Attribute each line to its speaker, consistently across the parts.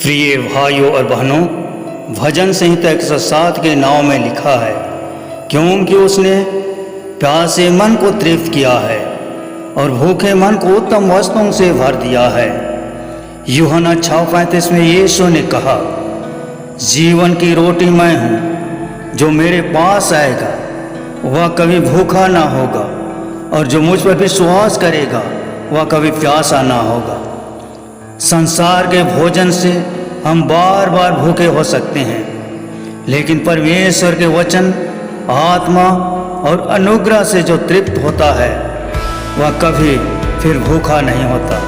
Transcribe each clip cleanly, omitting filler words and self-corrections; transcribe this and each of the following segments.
Speaker 1: प्रिय भाइयों और बहनों, भजन संहिता 107 के नाव में लिखा है, क्योंकि उसने प्यासे मन को तृप्त किया है और भूखे मन को उत्तम वस्तुओं से भर दिया है। यूहन्ना 6:35 में यीशु ने कहा, जीवन की रोटी मैं हूँ, जो मेरे पास आएगा वह कभी भूखा ना होगा और जो मुझ पर विश्वास करेगा वह कभी प्यासा ना होगा। संसार के भोजन से हम बार बार भूखे हो सकते हैं, लेकिन परमेश्वर के वचन, आत्मा और अनुग्रह से जो तृप्त होता है वह कभी फिर भूखा नहीं होता।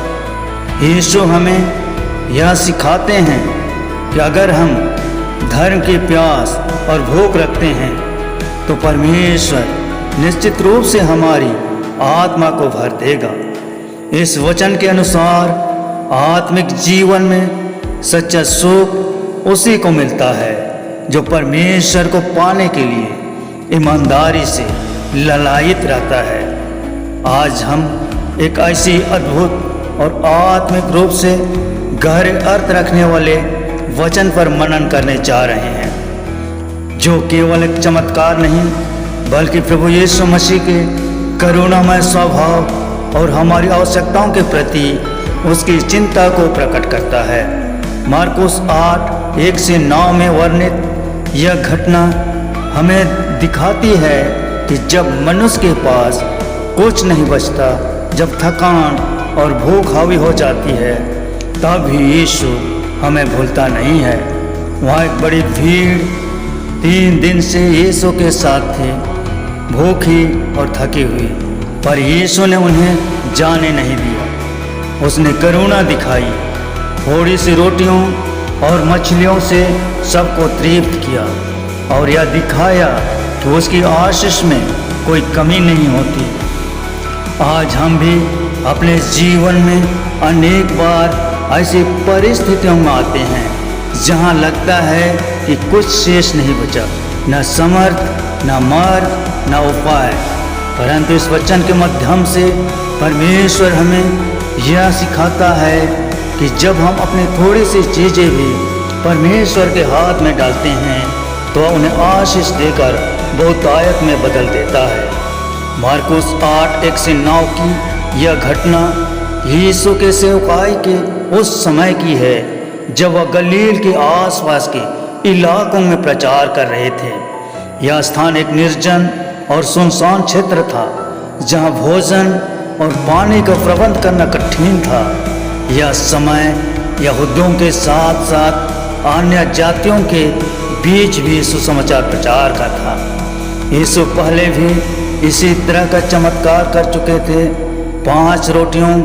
Speaker 1: यीशु हमें यह सिखाते हैं कि अगर हम धर्म की प्यास और भूख रखते हैं तो परमेश्वर निश्चित रूप से हमारी आत्मा को भर देगा। इस वचन के अनुसार आत्मिक जीवन में सच्चा सुख उसी को मिलता है जो परमेश्वर को पाने के लिए ईमानदारी से ललायित रहता है। आज हम एक ऐसी अद्भुत और आत्मिक रूप से गहरे अर्थ रखने वाले वचन पर मनन करने जा रहे हैं, जो केवल एक चमत्कार नहीं बल्कि प्रभु यीशु मसीह के करुणामय स्वभाव और हमारी आवश्यकताओं के प्रति उसकी चिंता को प्रकट करता है। मार्कुस 8:1-9 में वर्णित यह घटना हमें दिखाती है कि जब मनुष्य के पास कुछ नहीं बचता, जब थकान और भूख हावी हो जाती है, तब भी यीशु हमें भूलता नहीं है। वहाँ एक बड़ी भीड़ 3 दिन से यीशु के साथ थी, भूखी और थकी हुई, पर यीशु ने उन्हें जाने नहीं दिया। उसने करुणा दिखाई, थोड़ी सी रोटियों और मछलियों से सबको तृप्त किया और यह दिखाया कि उसकी आशीष में कोई कमी नहीं होती। आज हम भी अपने जीवन में अनेक बार ऐसी परिस्थितियों में आते हैं जहां लगता है कि कुछ शेष नहीं बचा, न समर्थ, न मार्ग, न उपाय। परंतु इस वचन के माध्यम से परमेश्वर हमें यह सिखाता है कि जब हम अपनी थोड़ी सी चीज़ें भी परमेश्वर के हाथ में डालते हैं तो उन्हें आशीष देकर बहुतायत में बदल देता है। मार्कुस 8:1-9 की यह घटना यीशु के सेवकाई के उस समय की है जब वह गलील के आसपास के इलाकों में प्रचार कर रहे थे। यह स्थान एक निर्जन और सुनसान क्षेत्र था जहां भोजन और पानी का प्रबंध करना कठिन था। यह समय यहूदियों के साथ साथ अन्य जातियों के बीच भी सुसमाचार प्रचार का था। यीशु पहले भी इसी तरह का चमत्कार कर चुके थे। 5 रोटियों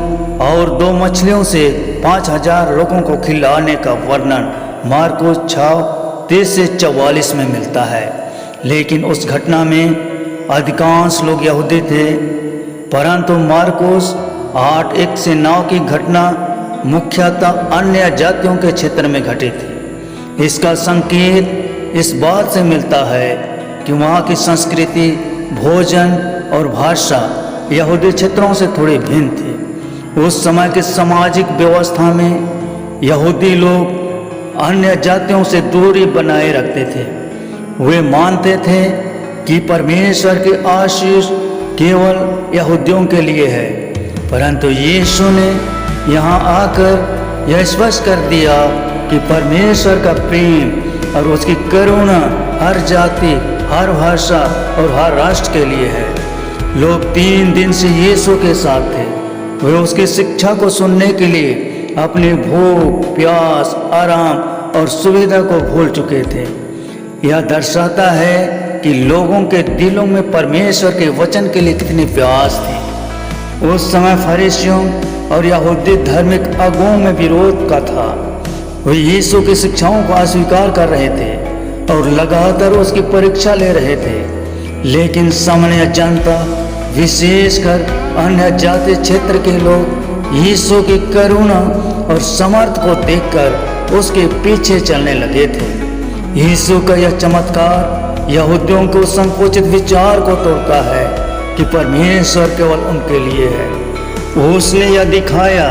Speaker 1: और 2 मछलियों से 5000 लोगों को खिलाने का वर्णन मार्कुस 6:30-44 में मिलता है। लेकिन उस घटना में अधिकांश लोग यहूदी थे, परंतु मार्कुस 8:1-9 की घटना मुख्यतः अन्य जातियों के क्षेत्र में घटी थी। इसका संकेत इस बात से मिलता है कि वहाँ की संस्कृति, भोजन और भाषा यहूदी क्षेत्रों से थोड़ी भिन्न थी। उस समय की सामाजिक व्यवस्था में यहूदी लोग अन्य जातियों से दूरी बनाए रखते थे। वे मानते थे कि परमेश्वर की आशीष केवल यहूदियों के लिए है, परंतु यीशु ने यहाँ आकर यह स्पष्ट कर दिया कि परमेश्वर का प्रेम और उसकी करुणा हर जाति, हर भाषा और हर राष्ट्र के लिए है। लोग 3 दिन से यीशु के साथ थे। वे उसकी शिक्षा को सुनने के लिए अपनी भूख, प्यास, आराम और सुविधा को भूल चुके थे। यह दर्शाता है कि लोगों के दिलों में परमेश्वर के वचन के लिए कितनी प्यास थी। उस समय फरीसियों और यहूदी धार्मिक अगुओं में विरोध का था। वे यीशु की शिक्षाओं को अस्वीकार कर रहे थे और लगातार उसकी परीक्षा ले रहे थे। लेकिन सामान्य जनता, विशेषकर अन्य जाति क्षेत्र के लोग यीशु की करुणा और समर्थ को देखकर उसके पीछे चलने लगे थे। यीशु का यह चमत्कार यहूदियों को संकुचित विचार को तोड़ता है कि परमेश्वर केवल उनके लिए है। उसने यह दिखाया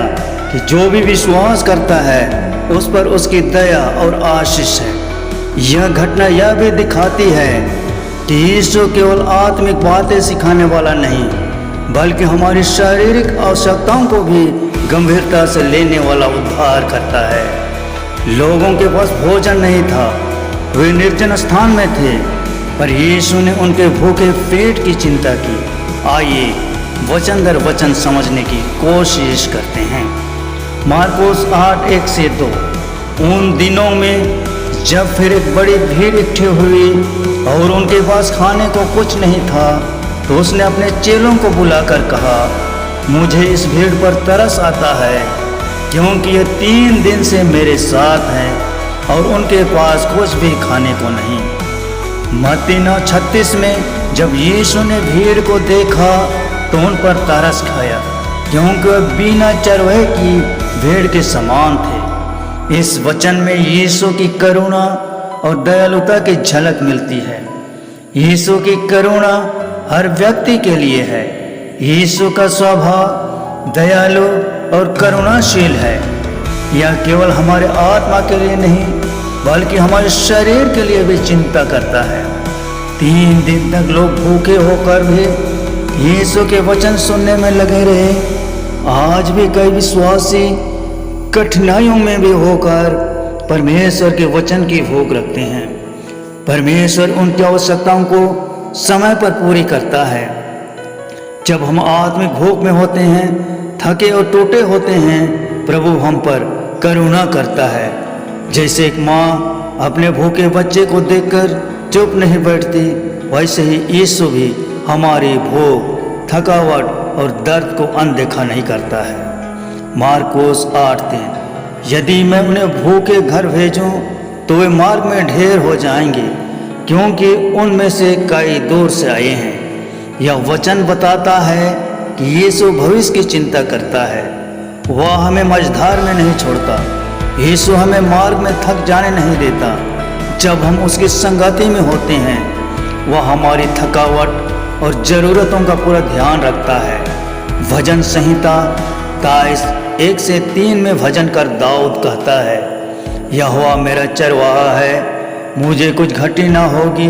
Speaker 1: कि जो भी विश्वास करता है उस पर उसकी दया और आशीष है। यह घटना यह भी दिखाती है कि यीशु केवल आत्मिक बातें सिखाने वाला नहीं, बल्कि हमारी शारीरिक आवश्यकताओं को भी गंभीरता से लेने वाला उद्धार करता है। लोगों के पास भोजन नहीं था, वे निर्जन स्थान में थे, पर यीशु ने उनके भूखे पेट की चिंता की। आइए वचन दर वचन समझने की कोशिश करते हैं। मार्कुस 8:1-2। उन दिनों में जब फिर एक बड़ी भीड़ इकट्ठी हुई और उनके पास खाने को कुछ नहीं था, तो उसने अपने चेलों को बुलाकर कहा, मुझे इस भीड़ पर तरस आता है, क्योंकि ये 3 दिन से मेरे साथ हैं और उनके पास कुछ भी खाने को नहीं। मत्ती 9:36 में जब यीशु ने भीड़ को देखा तो उन पर तरस खाया, क्योंकि वे बिना चरवाहे की भेड़ के समान थे। इस वचन में यीशु की करुणा और दयालुता की झलक मिलती है। यीशु की करुणा हर व्यक्ति के लिए है। यीशु का स्वभाव दयालु और करुणाशील है। यह केवल हमारे आत्मा के लिए नहीं, बल्कि हमारे शरीर के लिए भी चिंता करता है। 3 दिन तक लोग भूखे होकर भी यीशु के वचन सुनने में लगे रहे। आज भी कई विश्वासी कठिनाइयों में भी होकर परमेश्वर के वचन की भूख रखते हैं। परमेश्वर उनकी आवश्यकताओं को समय पर पूरी करता है। जब हम आत्मिक भूख में होते हैं, थके और टूटे होते हैं, प्रभु हम पर करुणा करता है। जैसे एक माँ अपने भूखे बच्चे को देखकर चुप नहीं बैठती, वैसे ही यीशु भी हमारी भूख, थकावट और दर्द को अनदेखा नहीं करता है। मार्कुस 8:3। यदि मैं उन्हें भूखे घर भेजूं तो वे मार्ग में ढेर हो जाएंगे, क्योंकि उनमें से कई दूर से आए हैं। यह वचन बताता है कि यीशु भविष्य की चिंता करता है। वह हमें मझधार में नहीं छोड़ता। यीशु हमें मार्ग में थक जाने नहीं देता। जब हम उसकी संगति में होते हैं, वह हमारी थकावट और ज़रूरतों का पूरा ध्यान रखता है। भजन संहिता 23:1-3 में भजनकर दाऊद कहता है, यहोवा मेरा चरवाहा है, मुझे कुछ घटी ना होगी।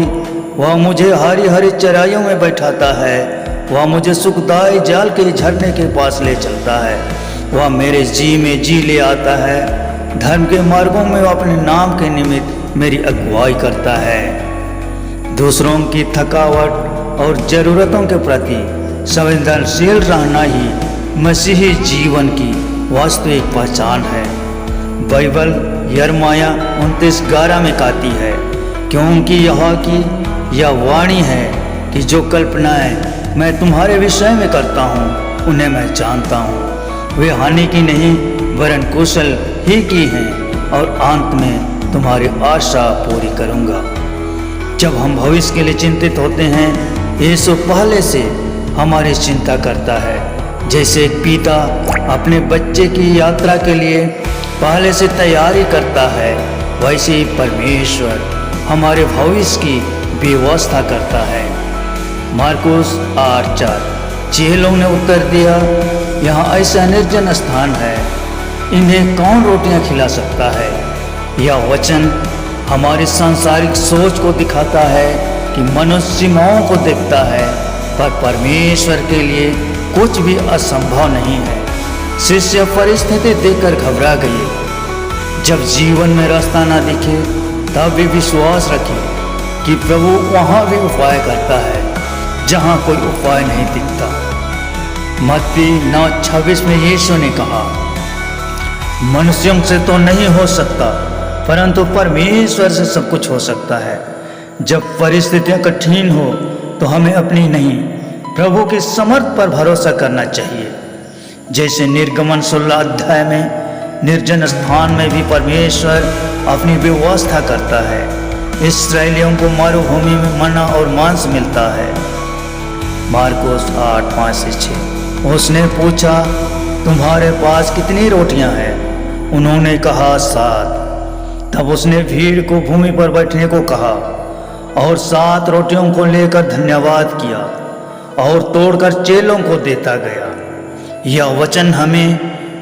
Speaker 1: वह मुझे हरी हरी चराइयों में बैठाता है, वह मुझे सुखदाई जाल के झरने के पास ले चलता है। वह मेरे जी में जी ले आता है, धर्म के मार्गों में वह अपने नाम के निमित्त मेरी अगुवाई करता है। दूसरों की थकावट और ज़रूरतों के प्रति संवेदनशील रहना ही मसीही जीवन की वास्तविक पहचान है। बाइबल यिर्मयाह 29:11 में कहती है, क्योंकि यहोवा की यह वाणी है कि जो कल्पनाएं मैं तुम्हारे विषय में करता हूँ, उन्हें मैं जानता हूँ। वे हानि की नहीं वरन कुशल ही की हैं, और अंत में तुम्हारी आशा पूरी करूँगा। जब हम भविष्य के लिए चिंतित होते हैं, यीशु पहले से हमारी चिंता करता है। जैसे एक पिता अपने बच्चे की यात्रा के लिए पहले से तैयारी करता है, वैसे ही परमेश्वर हमारे भविष्य की व्यवस्था करता है। मार्कुस 8:4। चेलों ने उत्तर दिया, यहाँ ऐसा निर्जन स्थान है, इन्हें कौन रोटियां खिला सकता है। यह वचन हमारी सांसारिक सोच को दिखाता है कि मनुष्य सीमाओं को देखता है, पर परमेश्वर के लिए कुछ भी असंभव नहीं है। शिष्य परिस्थिति देखकर घबरा गए। जब जीवन में रास्ता ना दिखे, तब भी विश्वास रखें कि प्रभु वहाँ भी उपाय करता है जहाँ कोई उपाय नहीं दिखता। मत्ती 9:26 में यीशु ने कहा, मनुष्यों से तो नहीं हो सकता, परंतु परमेश्वर से सब कुछ हो सकता है। जब परिस्थितियाँ कठिन हो तो हमें अपनी नहीं, प्रभु की समर्थ पर भरोसा करना चाहिए। जैसे निर्गमन 16 अध्याय में निर्जन स्थान में भी परमेश्वर अपनी व्यवस्था करता है। इस्राएलियों को मरुभूमि में मन्ना और मांस मिलता है। मार्कुस 8:5-6। उसने पूछा, तुम्हारे पास कितनी रोटियां हैं? उन्होंने कहा 7। तब उसने भीड़ को भूमि पर बैठने को कहा और 7 रोटियों को लेकर धन्यवाद किया और तोड़कर चेलों को देता गया। यह वचन हमें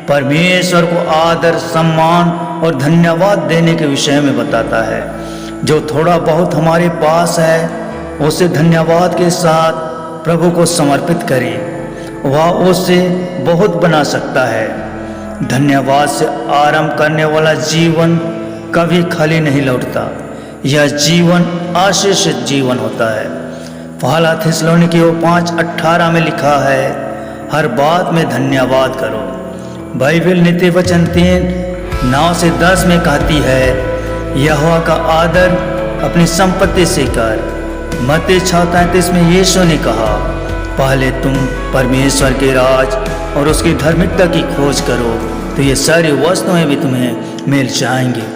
Speaker 1: परमेश्वर को आदर, सम्मान और धन्यवाद देने के विषय में बताता है। जो थोड़ा बहुत हमारे पास है उसे धन्यवाद के साथ प्रभु को समर्पित करें, वह उससे बहुत बना सकता है। धन्यवाद से आरंभ करने वाला जीवन कभी खाली नहीं लौटता। यह जीवन आशीषित जीवन होता है। पहला थिस्सलुनीकियों 5:18 में लिखा है, हर बात में धन्यवाद करो। बाइबल नीति वचन 3:9-10 में कहती है, यहोवा का आदर अपनी संपत्ति से कर। मत्ती 6:33 में यीशु ने कहा, पहले तुम परमेश्वर के राज और उसकी धार्मिकता की खोज करो तो ये सारी वस्तुएं भी तुम्हें मिल जाएंगी।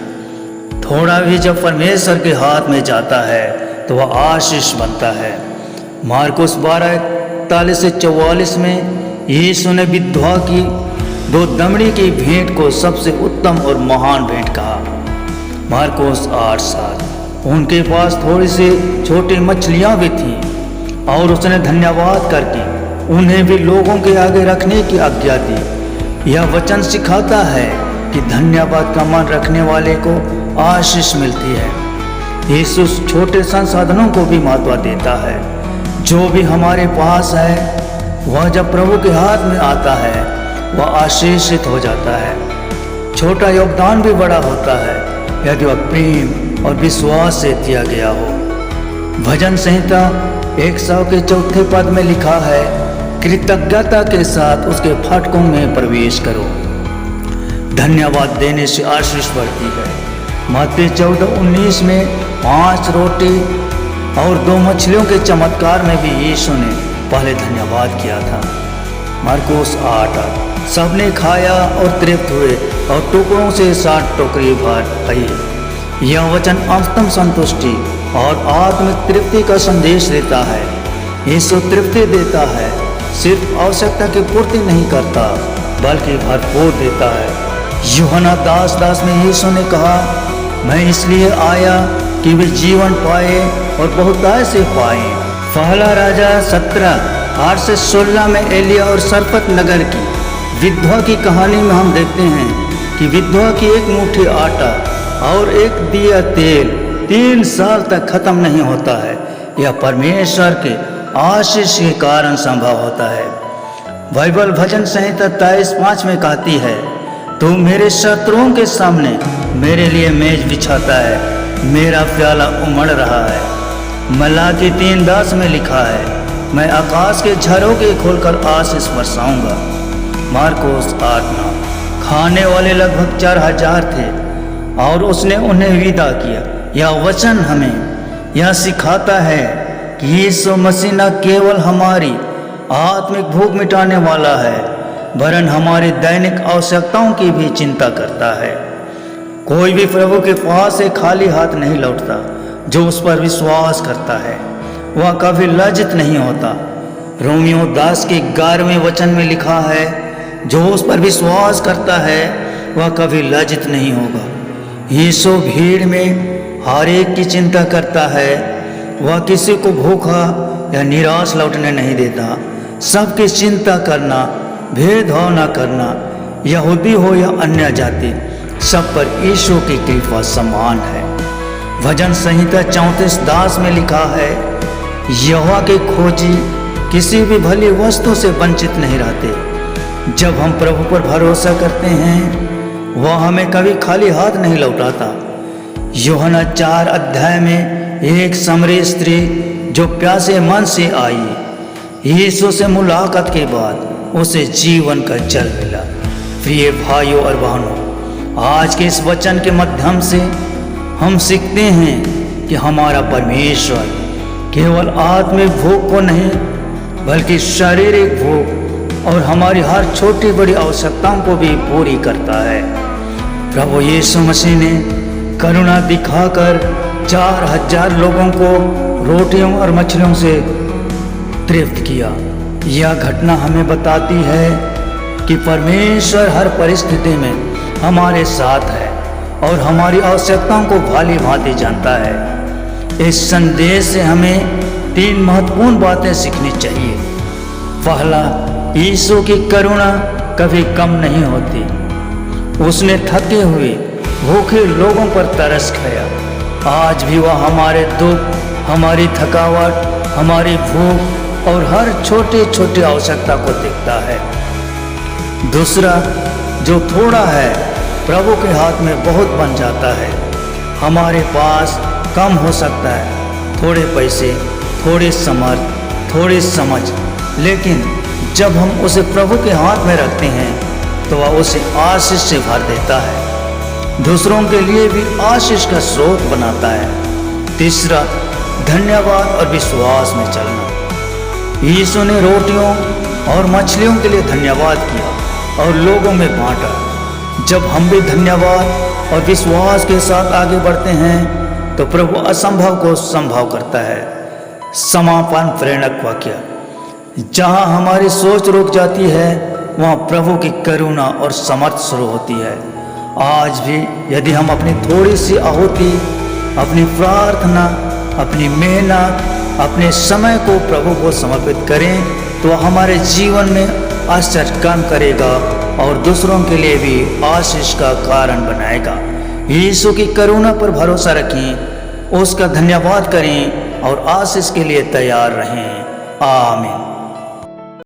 Speaker 1: थोड़ा भी जब परमेश्वर के हाथ में जाता है तो वह आशीष बनता है। मार्कुस 12:41-44 में यीशु ने विधवा की 2 दमड़ी की भेंट को सबसे उत्तम और महान भेंट कहा। मार्कुस 8:7 उनके पास थोड़ी सी छोटी मछलियां भी थीं और उसने धन्यवाद करके उन्हें भी लोगों के आगे रखने की आज्ञा दी। यह वचन सिखाता है कि धन्यवाद का मन रखने वाले को आशीष मिलती है। यीशु छोटे संसाधनों को भी महत्व देता है। जो भी हमारे पास है वह जब प्रभु के हाथ में आता है वह आशीषित हो जाता है। छोटा योगदान भी बड़ा होता है यदि वह प्रेम और विश्वास से दिया गया हो। भजन संहिता 100 के 4 पद में लिखा है, कृतज्ञता के साथ उसके फाटकों में प्रवेश करो। धन्यवाद देने से आशीष बढ़ती है। मत्ती 14:19 में 5 रोटी और 2 मछलियों के चमत्कार में भी यीशु ने पहले धन्यवाद किया था। मार्कुस 8:8 सबने खाया और तृप्त हुए और टुकड़ों से 60 टोकरी भर आई। यह वचन अंतम संतुष्टि और आत्मिक तृप्ति का संदेश देता है। यीशु तृप्ति देता है, सिर्फ आवश्यकता की पूर्ति नहीं करता बल्कि भरपूर देता है। यूहन्ना 10:10 में यीशु ने कहा, मैं इसलिए आया कि वे जीवन पाए और बहुतायत से पाए। पहला राजा 17:8-16 में एलिया और सरपत नगर की विधवा की कहानी में हम देखते हैं कि विधवा की एक मुट्ठी आटा और एक दिया तेल 3 साल तक खत्म नहीं होता है। यह परमेश्वर के आशीष के कारण संभव होता है। बाइबल भजन संहिता 23:5 में कहती है, तू मेरे शत्रुओं के सामने मेरे लिए मेज बिछाता है, मेरा प्याला उमड़ रहा है। मलाकी 3:10 में लिखा है, मैं आकाश के झरोखे खोलकर आशीष बरसाऊंगा। मार्कुस 8:9 खाने वाले लगभग 4000 थे और उसने उन्हें विदा किया। यह वचन हमें यह सिखाता है कि यीशु मसीह न केवल हमारी आत्मिक भूख मिटाने वाला है वरन हमारी दैनिक आवश्यकताओं की भी चिंता करता है। कोई भी प्रभु के पास से खाली हाथ नहीं लौटता। जो उस पर विश्वास करता है वह कभी लज्जित नहीं होता। रोमियो 10 के 11वें वचन में लिखा है, जो उस पर विश्वास करता है वह कभी लज्जित नहीं होगा। यीशु भीड़ में हर एक की चिंता करता है। वह किसी को भूखा या निराश लौटने नहीं देता। सबकी चिंता करना, भेदभाव न करना, यहूदी हो या अन्य जाति, सब पर यीशु की कृपा समान है। भजन संहिता 34:10 में लिखा है, यहोवा के खोजी किसी भी भली वस्तु से वंचित नहीं रहते। जब हम प्रभु पर भरोसा करते हैं वह हमें कभी खाली हाथ नहीं लौटाता। यूहन्ना 4 अध्याय में एक सामरी स्त्री जो प्यासे मन से आई, यीशु से मुलाकात के बाद उसे जीवन का जल मिला। प्रिय भाइयों और बहनों, आज के इस वचन के माध्यम से हम सीखते हैं कि हमारा परमेश्वर केवल आत्मिक भूख को नहीं बल्कि शारीरिक भूख और हमारी हर छोटी बड़ी आवश्यकताओं को भी पूरी करता है। प्रभु यीशु मसीह ने करुणा दिखाकर 4000 लोगों को रोटियों और मछलियों से तृप्त किया। यह घटना हमें बताती है कि परमेश्वर हर परिस्थिति में हमारे साथ है और हमारी आवश्यकताओं को भली भांति जानता है। इस संदेश से हमें 3 महत्वपूर्ण बातें सीखनी चाहिए। पहला, यीशु की करुणा कभी कम नहीं होती। उसने थके हुए भूखे लोगों पर तरस खाया। आज भी वह हमारे दुख, हमारी थकावट, हमारी भूख और हर छोटे छोटे आवश्यकता को देखता है। दूसरा, जो थोड़ा है प्रभु के हाथ में बहुत बन जाता है। हमारे पास कम हो सकता है, थोड़े पैसे, थोड़ी समर्थ, थोड़ी समझ, लेकिन जब हम उसे प्रभु के हाथ में रखते हैं तो वह उसे आशीष से भर देता है, दूसरों के लिए भी आशीष का स्रोत बनाता है। तीसरा, धन्यवाद और विश्वास में चलना। यीशु ने रोटियों और मछलियों के लिए धन्यवाद किया और लोगों में बांटा। जब हम भी धन्यवाद और विश्वास के साथ आगे बढ़ते हैं तो प्रभु असंभव को संभव करता है। समापन प्रेरक वाक्य। जहाँ हमारी सोच रुक जाती है वहाँ प्रभु की करुणा और समर्थ शुरू होती है। आज भी यदि हम अपनी थोड़ी सी आहुति, अपनी प्रार्थना, अपनी मेहनत, अपने समय को प्रभु को समर्पित करें तो हमारे जीवन में आश्चर्य काम करेगा और दूसरों के लिए भी आशीष का कारण बनाएगा। यीशु की करुणा पर भरोसा रखें, उसका धन्यवाद करें और आशीष के लिए तैयार रहें। आमीन।